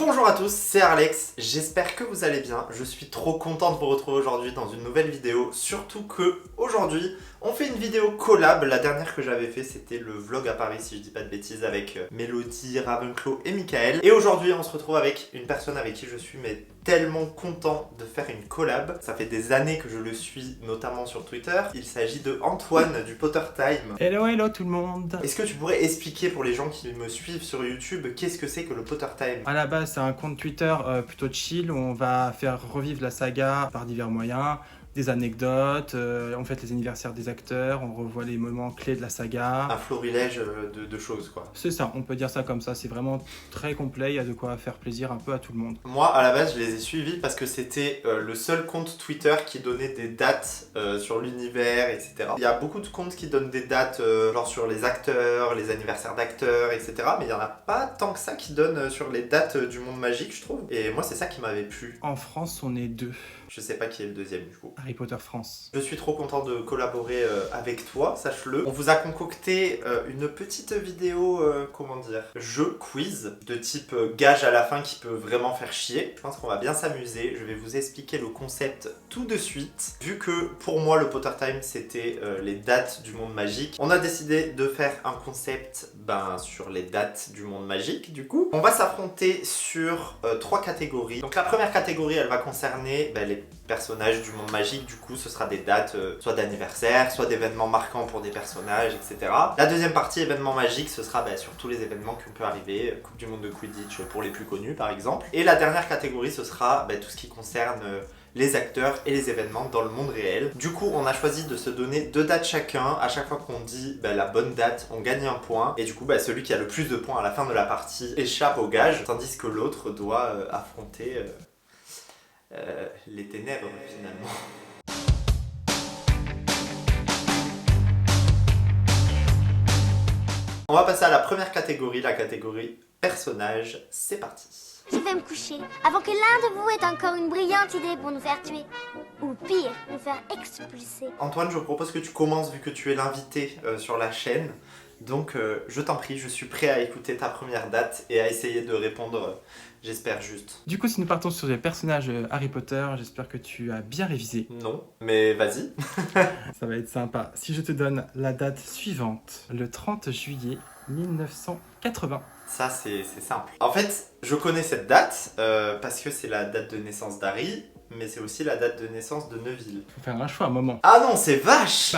Bonjour à tous, c'est Arlex, j'espère que vous allez bien. Je suis trop content de vous retrouver aujourd'hui dans une nouvelle vidéo, surtout que aujourd'hui on fait une vidéo collab. La dernière que j'avais fait c'était le vlog à Paris si je dis pas de bêtises avec Mélodie, Ravenclaw et Michael. Et aujourd'hui on se retrouve avec une personne avec qui je suis mais tellement content de faire une collab. Ça fait des années que je le suis, notamment sur Twitter. Il s'agit de Antoine du Potter Time. Hello tout le monde. Est-ce que tu pourrais expliquer pour les gens qui me suivent sur YouTube qu'est-ce que c'est que le Potter Time? À la base, c'est un compte Twitter plutôt chill où on va faire revivre la saga par divers moyens, des anecdotes, on fête les anniversaires des acteurs, on revoit les moments clés de la saga. Un florilège de choses quoi. C'est ça, on peut dire ça comme ça, c'est vraiment très complet, il y a de quoi faire plaisir un peu à tout le monde. Moi à la base je les ai suivis parce que c'était le seul compte Twitter qui donnait des dates sur l'univers, etc. Il y a beaucoup de comptes qui donnent des dates genre sur les acteurs, les anniversaires d'acteurs, etc. Mais il n'y en a pas tant que ça qui donnent sur les dates du monde magique je trouve. Et moi c'est ça qui m'avait plu. En France, on est deux. Je sais pas qui est le deuxième du coup. Harry Potter France. Je suis trop content de collaborer avec toi, sache-le. On vous a concocté une petite vidéo, comment dire, jeu, quiz, de type gage à la fin qui peut vraiment faire chier. Je pense qu'on va bien s'amuser. Je vais vous expliquer le concept tout de suite. Vu que pour moi le Potter Time c'était les dates du monde magique, on a décidé de faire un concept sur les dates du monde magique du coup. On va s'affronter sur 3 catégories. Donc la première catégorie elle va concerner les personnages du monde magique, du coup ce sera des dates soit d'anniversaire, soit d'événements marquants pour des personnages, etc. La deuxième partie événements magiques, ce sera sur tous les événements qui peut arriver, Coupe du monde de Quidditch pour les plus connus par exemple. Et la dernière catégorie ce sera tout ce qui concerne les acteurs et les événements dans le monde réel. Du coup on a choisi de se donner 2 dates chacun. À chaque fois qu'on dit la bonne date on gagne un point, et du coup celui qui a le plus de points à la fin de la partie échappe au gage, tandis que l'autre doit affronter les ténèbres finalement. On va passer à la première catégorie, la catégorie personnage. C'est parti. Je vais me coucher avant que l'un de vous ait encore une brillante idée pour nous faire tuer. Ou pire, nous faire expulser. Antoine, je propose que tu commences vu que tu es l'invité sur la chaîne. Donc je t'en prie, je suis prêt à écouter ta première date et à essayer de répondre, j'espère juste. Du coup, si nous partons sur les personnages Harry Potter, j'espère que tu as bien révisé. Non, mais vas-y. Ça va être sympa. Si je te donne la date suivante, le 30 juillet 1980. Ça c'est simple. En fait, je connais cette date parce que c'est la date de naissance d'Harry, mais c'est aussi la date de naissance de Neville. Faut faire un choix, un moment. Ah non, c'est vache.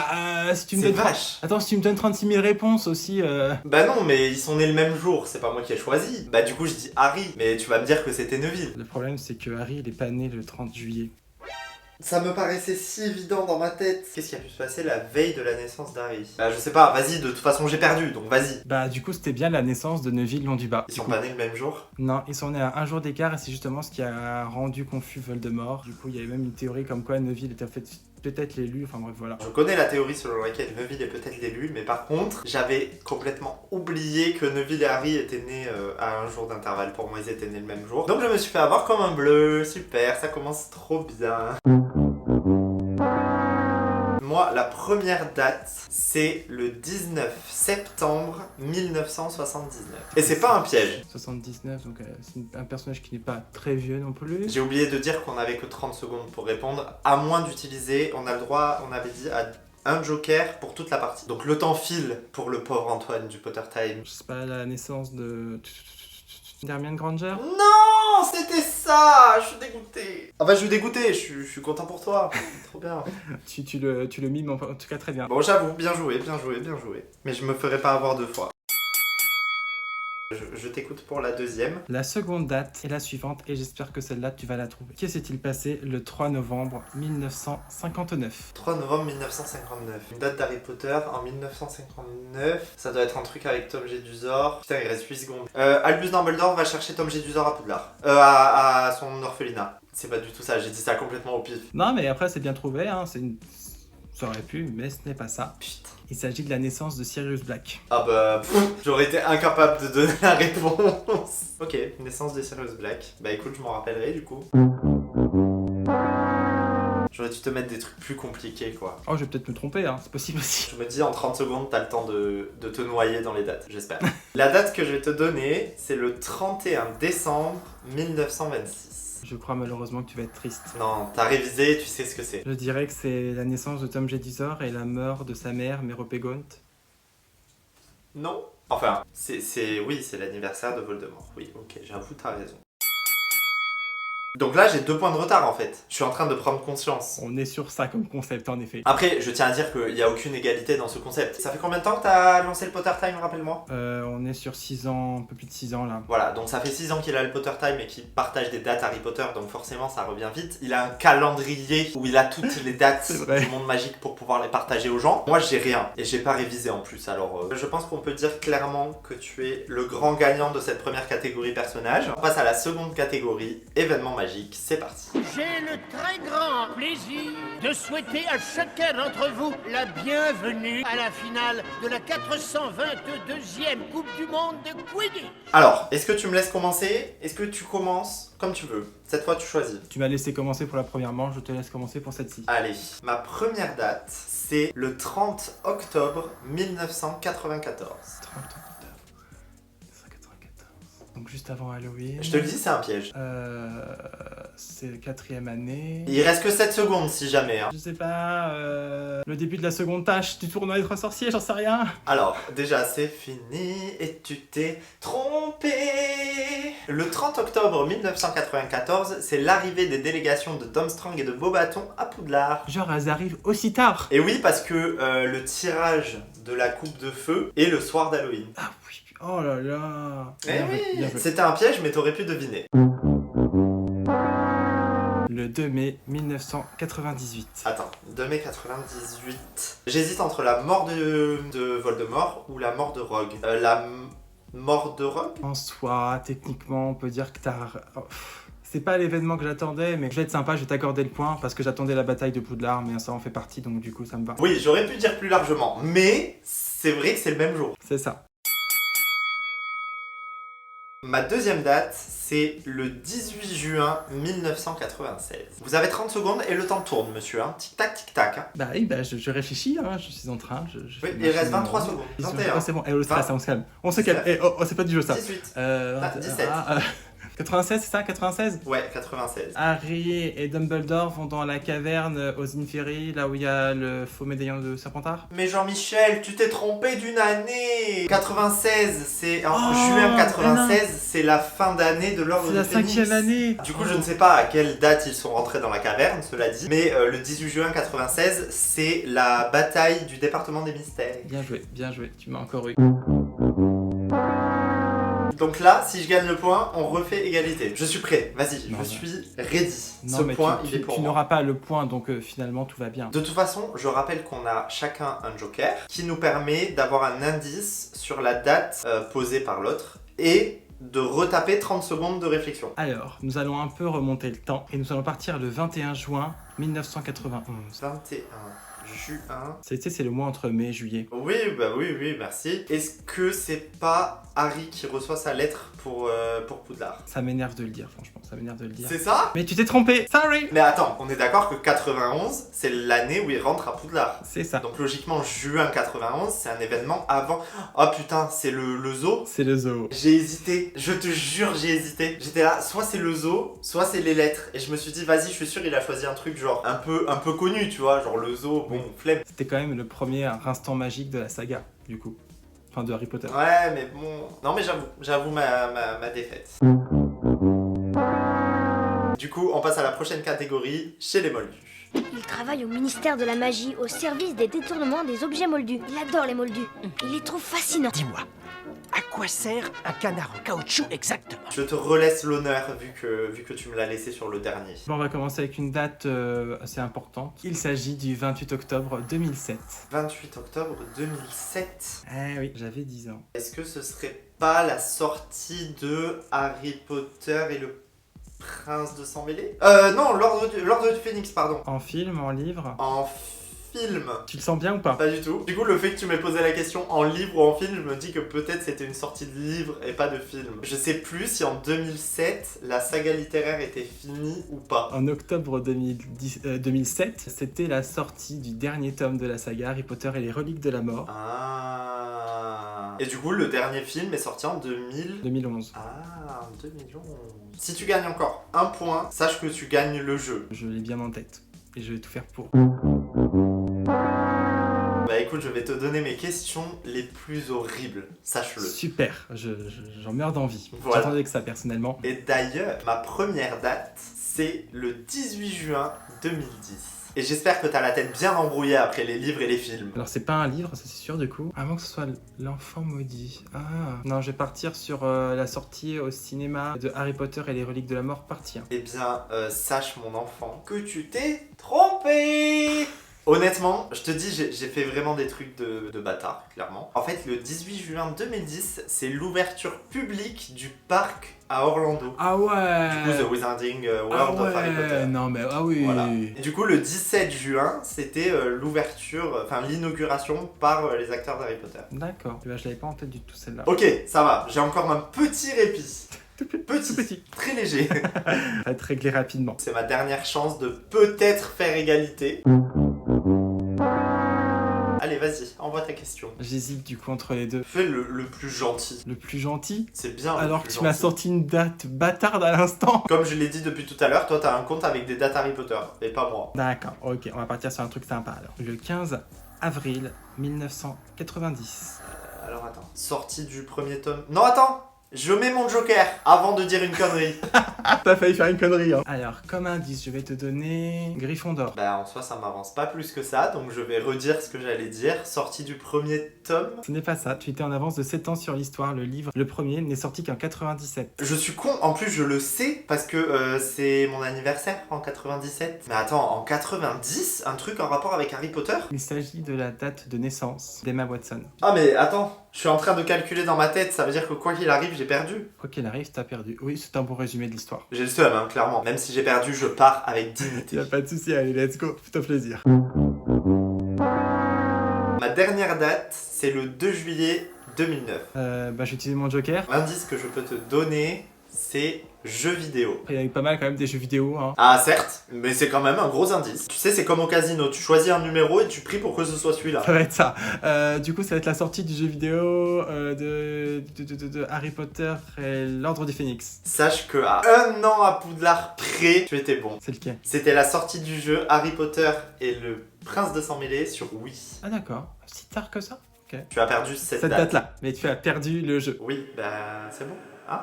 Si tu me C'est donnes... vache. Attends, si tu me donnes 36 000 réponses aussi... Bah non, mais ils sont nés le même jour, c'est pas moi qui ai choisi. Bah du coup je dis Harry, mais tu vas me dire que c'était Neville. Le problème, c'est que Harry, il est pas né le 30 juillet. Ça me paraissait si évident dans ma tête. Qu'est-ce qui a pu se passer la veille de la naissance d'Harry? Bah je sais pas, vas-y, de toute façon j'ai perdu, donc vas-y. Du coup, c'était bien la naissance de Neville Londubat. Ils sont pas nés le même jour? Non, ils sont nés à un jour d'écart et c'est justement ce qui a rendu confus Voldemort. Du coup, il y avait même une théorie comme quoi Neville était en fait peut-être l'élu, enfin bref, voilà. Je connais la théorie selon laquelle Neville est peut-être l'élu, mais par contre, j'avais complètement oublié que Neville et Harry étaient nés à un jour d'intervalle. Pour moi, ils étaient nés le même jour. Donc je me suis fait avoir comme un bleu, super, ça commence trop bien. Moi, la première date, c'est le 19 septembre 1979. Et c'est pas un piège. 79, donc c'est un personnage qui n'est pas très vieux non plus. J'ai oublié de dire qu'on avait que 30 secondes pour répondre. À moins d'utiliser, on a le droit, on avait dit, à un joker pour toute la partie. Donc le temps file pour le pauvre Antoine du Potter Time. Je sais pas, la naissance de... Hermione Granger. Non, c'était ça. Je suis dégoûté. Enfin, je suis dégoûté, je suis content pour toi. Trop bien. tu le mimes en tout cas très bien. Bon, j'avoue, bien joué, bien joué, bien joué. Mais je me ferai pas avoir 2 fois. Je t'écoute pour la deuxième. La seconde date est la suivante et j'espère que celle-là tu vas la trouver. Que s'est-il passé le 3 novembre 1959? 3 novembre 1959. Une date d'Harry Potter en 1959. Ça doit être un truc avec Tom Jedusor. Putain, il reste 8 secondes. Albus Dumbledore va chercher Tom Jedusor à Poudlard. À son orphelinat. C'est pas du tout ça, j'ai dit ça complètement au pif. Non mais après c'est bien trouvé, hein. Ça aurait pu, mais ce n'est pas ça. Putain. Il s'agit de la naissance de Sirius Black. Ah bah, j'aurais été incapable de donner la réponse. Ok, naissance de Sirius Black. Bah écoute, je m'en rappellerai du coup. J'aurais dû te mettre des trucs plus compliqués, quoi. Oh, je vais peut-être me tromper, hein, c'est possible aussi. Je me dis, en 30 secondes, t'as le temps de te noyer dans les dates, j'espère. La date que je vais te donner, c'est le 31 décembre 1926. Je crois malheureusement que tu vas être triste. Non, t'as révisé, tu sais ce que c'est. Je dirais que c'est la naissance de Tom Jedusor et la mort de sa mère, Méropégont. Non. Enfin, oui, c'est l'anniversaire de Voldemort. Oui, ok, j'avoue, t'as raison. Donc là, j'ai 2 points de retard en fait. Je suis en train de prendre conscience. On est sur ça comme concept en effet. Après, je tiens à dire qu'il n'y a aucune égalité dans ce concept. Ça fait combien de temps que t'as lancé le Potter Time, rappelle-moi? On est sur 6 ans, un peu plus de 6 ans là. Voilà, donc ça fait 6 ans qu'il a le Potter Time et qu'il partage des dates Harry Potter, donc forcément ça revient vite. Il a un calendrier où il a toutes les dates du monde magique pour pouvoir les partager aux gens. Moi, j'ai rien et j'ai pas révisé en plus, alors je pense qu'on peut dire clairement que tu es le grand gagnant de cette première catégorie personnage. On passe à la seconde catégorie, événement magique, c'est parti. J'ai le très grand plaisir de souhaiter à chacun d'entre vous la bienvenue à la finale de la 422e Coupe du Monde de Quidditch. Alors, est-ce que tu me laisses commencer? Est-ce que tu commences comme tu veux? Cette fois, tu choisis. Tu m'as laissé commencer pour la première manche, je te laisse commencer pour celle-ci. Allez, ma première date, c'est le 30 octobre 1994. 30 octobre 1994. Donc juste avant Halloween. Je te le dis, c'est un piège. C'est la 4e année. Il reste que 7 secondes si jamais. Hein. Je sais pas, le début de la seconde tâche du tournoi des 3 sorciers, j'en sais rien. Alors, déjà, c'est fini et tu t'es trompé. Le 30 octobre 1994, c'est l'arrivée des délégations de Tom Strang et de Beauxbatons à Poudlard. Genre, elles arrivent aussi tard. Et oui, parce que le tirage de la coupe de feu est le soir d'Halloween. Ah oui, oh là là. Eh Bien joué, bien oui, joué. c'était un piège, mais t'aurais pu deviner. Le 2 mai 1998. Attends, 2 mai 98. J'hésite entre la mort de Voldemort ou la mort de Rogue. Mort de Rogue? En soi, techniquement, on peut dire que t'as... Oh, c'est pas l'événement que j'attendais, mais je vais être sympa, je vais t'accorder le point parce que j'attendais la bataille de Poudlard, mais ça en fait partie, donc du coup ça me va. Oui, j'aurais pu dire plus largement, mais c'est vrai que c'est le même jour. C'est ça. Ma deuxième date, c'est le 18 juin 1996. Vous avez 30 secondes et le temps tourne, monsieur. Hein. Tic-tac, tic-tac. Hein. Bah oui, bah, je réfléchis, hein, je suis en train. Oui, fais il reste ma 23 machine. secondes. 21. C'est bon, on se stresse, on se calme. On se 19. calme. C'est pas du jeu ça. 18. 17. 96, c'est ça 96. Ouais, 96. Harry et Dumbledore vont dans la caverne aux Inferi, là où il y a le faux médaillon de Serpentard. Mais Jean-Michel, tu t'es trompé d'une année. 96, c'est en Oh, juin 96, c'est la fin d'année de l'ordre C'est du la Phénix. 5e année. Du coup, je ne sais pas à quelle date ils sont rentrés dans la caverne, cela dit, mais le 18 juin 96, c'est la bataille du département des mystères. Bien joué, tu m'as encore eu. Donc là, si je gagne le point, on refait égalité. Je suis prêt, vas-y, Non, je suis ready. Non, Ce mais point, il est tu pour moi. n'auras pas le point, donc finalement tout va bien. De toute façon, je rappelle qu'on a chacun un joker qui nous permet d'avoir un indice sur la date posée par l'autre et de retaper 30 secondes de réflexion. Alors, nous allons un peu remonter le temps et nous allons partir le 21 juin 1991. 21 juin. C'est le mois entre mai et juillet. Oui, oui, merci. Est-ce que c'est pas Harry qui reçoit sa lettre pour Poudlard? Ça m'énerve de le dire, franchement, ça m'énerve de le dire. C'est ça? Mais tu t'es trompé, sorry. Mais attends, on est d'accord que 91, c'est l'année où il rentre à Poudlard. C'est ça. Donc logiquement, juin 91, c'est un événement avant... Oh putain, c'est le zoo? C'est le zoo. J'ai hésité, je te jure, j'ai hésité. J'étais là, soit c'est le zoo, soit c'est les lettres. Et je me suis dit, vas-y, je suis sûr, il a choisi un truc genre un peu connu, tu vois, genre le zoo, bon, flemme. C'était quand même le premier instant magique de la saga, du coup. Enfin, de Harry Potter. Ouais, mais bon... Non, mais j'avoue ma défaite. Du coup, on passe à la prochaine catégorie, chez les moldus. Il travaille au ministère de la magie, au service des détournements des objets moldus. Il adore les moldus. Il les trouve fascinants. Dis-moi, à quoi sert un canard en caoutchouc exactement? Je te relaisse l'honneur vu que tu me l'as laissé sur le dernier. Bon, on va commencer avec une date assez importante. Il s'agit du 28 octobre 2007. 28 octobre 2007. Eh oui, j'avais 10 ans. Est-ce que ce serait pas la sortie de Harry Potter et le Prince de Sang Mêlé? Non, l'ordre du Phénix, pardon. En film, en livre. En film. Tu le sens bien ou pas? Pas du tout. Du coup, le fait que tu m'aies posé la question en livre ou en film, je me dis que peut-être c'était une sortie de livre et pas de film. Je sais plus si en 2007, la saga littéraire était finie ou pas. En octobre 2007, c'était la sortie du dernier tome de la saga Harry Potter et les reliques de la mort. Ah. Et du coup, le dernier film est sorti en 2011. Ah, en 2011. Si tu gagnes encore un point, sache que tu gagnes le jeu. Je l'ai bien en tête et je vais tout faire pour. Bah écoute, je vais te donner mes questions les plus horribles, sache-le. Super, j'en meurs d'envie. Voilà. J'attendais que ça personnellement. Et d'ailleurs, ma première date, c'est le 18 juin 2010. Et j'espère que t'as la tête bien embrouillée après les livres et les films. Alors c'est pas un livre, ça c'est sûr du coup. Avant que ce soit l'enfant maudit. Ah non, je vais partir sur la sortie au cinéma de Harry Potter et les reliques de la mort partie 1. Eh bien, sache mon enfant que tu t'es trompé. Honnêtement, je te dis, j'ai fait vraiment des trucs de bâtard, clairement. En fait, le 18 juin 2010, c'est l'ouverture publique du parc à Orlando. Ah ouais. Du coup, The Wizarding World of Harry Potter. Non mais ah oui. Voilà. Et du coup, le 17 juin, c'était l'inauguration par les acteurs d'Harry Potter. D'accord. Eh ben, je l'avais pas en tête du tout celle-là. Ok, ça va, j'ai encore un petit répit. Tout Petit, petit. très léger. Ça va être réglé rapidement. C'est ma dernière chance de peut-être faire égalité. Allez, vas-y, envoie ta question. J'hésite du coup entre les deux. Fais le plus gentil. Le plus gentil. C'est bien. Alors le que plus tu m'as gentil. sorti une date bâtarde à l'instant. Comme je l'ai dit depuis tout à l'heure, toi t'as un compte avec des dates Harry Potter, et pas moi. D'accord, ok, on va partir sur un truc sympa alors. Le 15 avril 1990. Alors attends, sortie du premier tome. Non, attends, je mets mon joker avant de dire une connerie. Ah, t'as failli faire une connerie, hein. Alors, comme indice, je vais te donner Gryffondor. Bah en soi ça m'avance pas plus que ça, donc je vais redire ce que j'allais dire. Sortie du premier tome. Ce n'est pas ça, tu étais en avance de 7 ans sur l'histoire. Le livre, le premier, n'est sorti qu'en 97. Je suis con, en plus je le sais parce que c'est mon anniversaire en 97. Mais attends, en 90, un truc en rapport avec Harry Potter? Il s'agit de la date de naissance d'Emma Watson. Ah mais attends, je suis en train de calculer dans ma tête, ça veut dire que quoi qu'il arrive, j'ai perdu. Quoi qu'il arrive, t'as perdu. Oui, c'est un bon résumé de l'histoire. J'ai le seum, hein, clairement. Même si j'ai perdu, je pars avec dignité. Y'a pas de souci, allez, let's go, fais-toi plaisir. Ma dernière date, c'est le 2 juillet 2009. Bah, j'ai utilisé mon joker. L'indice que je peux te donner, c'est jeux vidéo. Après, il y a eu pas mal quand même des jeux vidéo, hein. Ah certes, mais c'est quand même un gros indice. Tu sais, c'est comme au casino, tu choisis un numéro et tu pries pour que ce soit celui-là. Ça va être ça. Du coup, ça va être la sortie du jeu vidéo de Harry Potter et l'Ordre du Phénix. Sache que à un an à Poudlard près, tu étais bon. C'est lequel? C'était la sortie du jeu Harry Potter et le Prince de Sang Mêlé sur Wii. Ah d'accord, si tard que ça. Ok. Tu as perdu cette Cette date. date-là, mais tu as perdu le jeu. Oui, bah c'est bon. Hein?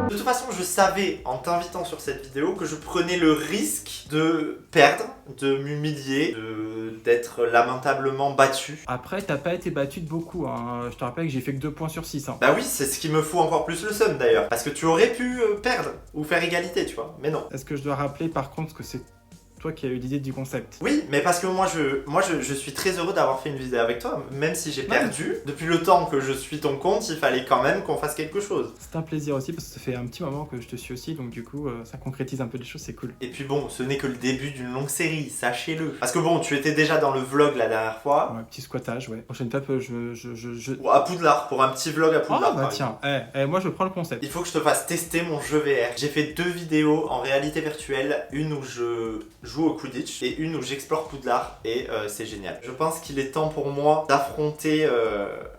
De toute façon, je savais en t'invitant sur cette vidéo que je prenais le risque de perdre, de m'humilier, d'être lamentablement battu. Après, t'as pas été battu de beaucoup, hein. Je te rappelle que j'ai fait que 2 points sur 6. Hein. Bah oui, c'est ce qui me fout encore plus le seum d'ailleurs. Parce que tu aurais pu perdre ou faire égalité, tu vois. Mais non. Est-ce que je dois rappeler par contre que c'est toi qui as eu l'idée du concept? Oui, mais parce que moi je suis très heureux d'avoir fait une vidéo avec toi, même si j'ai perdu. Depuis le temps que je suis ton compte, il fallait quand même qu'on fasse quelque chose. C'est un plaisir aussi parce que ça fait un petit moment que je te suis aussi, donc du coup ça concrétise un peu les choses, c'est cool. Et puis bon, ce n'est que le début d'une longue série, sachez-le. Parce que bon, tu étais déjà dans le vlog la dernière fois. Ouais, petit squattage, ouais. Prochaine étape, Ou à Poudlard, pour un petit vlog à Poudlard. Ah bah par tiens, exemple. moi je prends le concept. Il faut que je te fasse tester mon jeu VR. J'ai fait 2 vidéos en réalité virtuelle, une où je joue au Quidditch et une où j'explore Poudlard et c'est génial. Je pense qu'il est temps pour moi d'affronter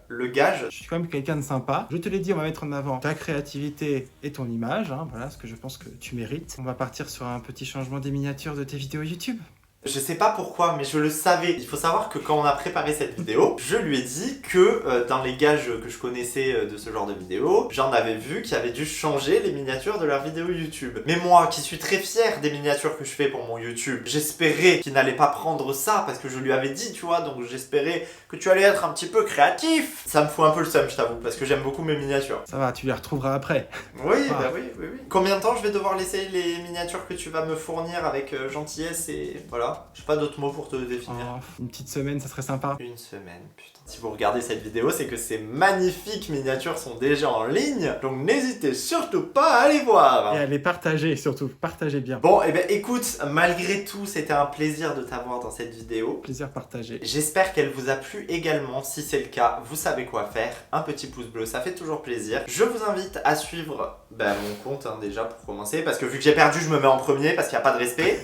le gage. Je suis quand même quelqu'un de sympa. Je te l'ai dit, on va mettre en avant ta créativité et ton image, hein, voilà ce que je pense que tu mérites. On va partir sur un petit changement des miniatures de tes vidéos YouTube. Je sais pas pourquoi, mais je le savais. Il faut savoir que quand on a préparé cette vidéo, je lui ai dit que dans les gages que je connaissais de ce genre de vidéo, j'en avais vu qui avaient dû changer les miniatures de leurs vidéos YouTube. Mais moi, qui suis très fier des miniatures que je fais pour mon YouTube, j'espérais qu'il n'allait pas prendre ça parce que je lui avais dit, tu vois, donc j'espérais que tu allais être un petit peu créatif. Ça me fout un peu le seum, je t'avoue, parce que j'aime beaucoup mes miniatures. Ça va, tu les retrouveras après. Oui, Ah. bah oui. Combien de temps je vais devoir laisser les miniatures que tu vas me fournir avec gentillesse et voilà. voilà. J'ai pas d'autres mots pour te définir. Oh, une petite semaine, ça serait sympa. Une semaine, putain. Si vous regardez cette vidéo, c'est que ces magnifiques miniatures sont déjà en ligne, donc n'hésitez surtout pas à aller voir. Et à les partager, surtout, partagez bien. Bon, et ben écoute, malgré tout, c'était un plaisir de t'avoir dans cette vidéo. Plaisir partagé. J'espère qu'elle vous a plu également. Si c'est le cas, vous savez quoi faire. Un petit pouce bleu, ça fait toujours plaisir. Je vous invite à suivre mon compte déjà pour commencer, parce que vu que j'ai perdu, je me mets en premier parce qu'il n'y a pas de respect.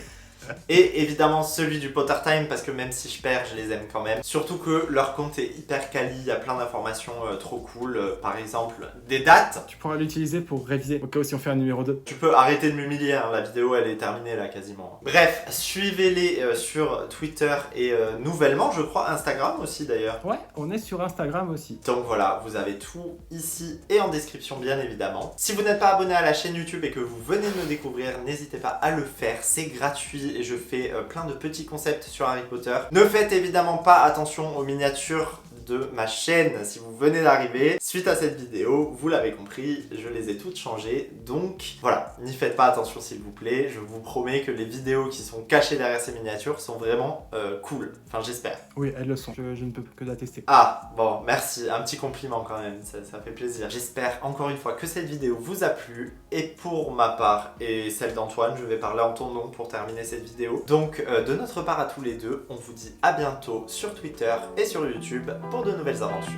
Et évidemment celui du Potter Time, parce que même si je perds, je les aime quand même. Surtout que leur compte est hyper quali, il y a plein d'informations trop cool. Par exemple, des dates. Tu pourras l'utiliser pour réviser, au cas où si on fait un numéro 2. Tu peux arrêter de m'humilier, hein, la vidéo elle est terminée là quasiment. Bref, suivez-les sur Twitter et nouvellement je crois Instagram aussi d'ailleurs. Ouais, on est sur Instagram aussi. Donc voilà, vous avez tout ici et en description bien évidemment. Si vous n'êtes pas abonné à la chaîne YouTube et que vous venez de me découvrir, n'hésitez pas à le faire, c'est gratuit et je fais plein de petits concepts sur Harry Potter. Ne faites évidemment pas attention aux miniatures de ma chaîne si vous venez d'arriver. Suite à cette vidéo, vous l'avez compris, je les ai toutes changées. Donc voilà, n'y faites pas attention s'il vous plaît. Je vous promets que les vidéos qui sont cachées derrière ces miniatures sont vraiment cool. Enfin j'espère. Oui, elles le sont. Je ne peux que l'attester. Ah, bon, merci. Un petit compliment quand même, ça fait plaisir. J'espère encore une fois que cette vidéo vous a plu. Et pour ma part et celle d'Antoine, je vais parler en ton nom pour terminer cette vidéo. Donc de notre part à tous les deux, on vous dit à bientôt sur Twitter et sur YouTube pour de nouvelles aventures.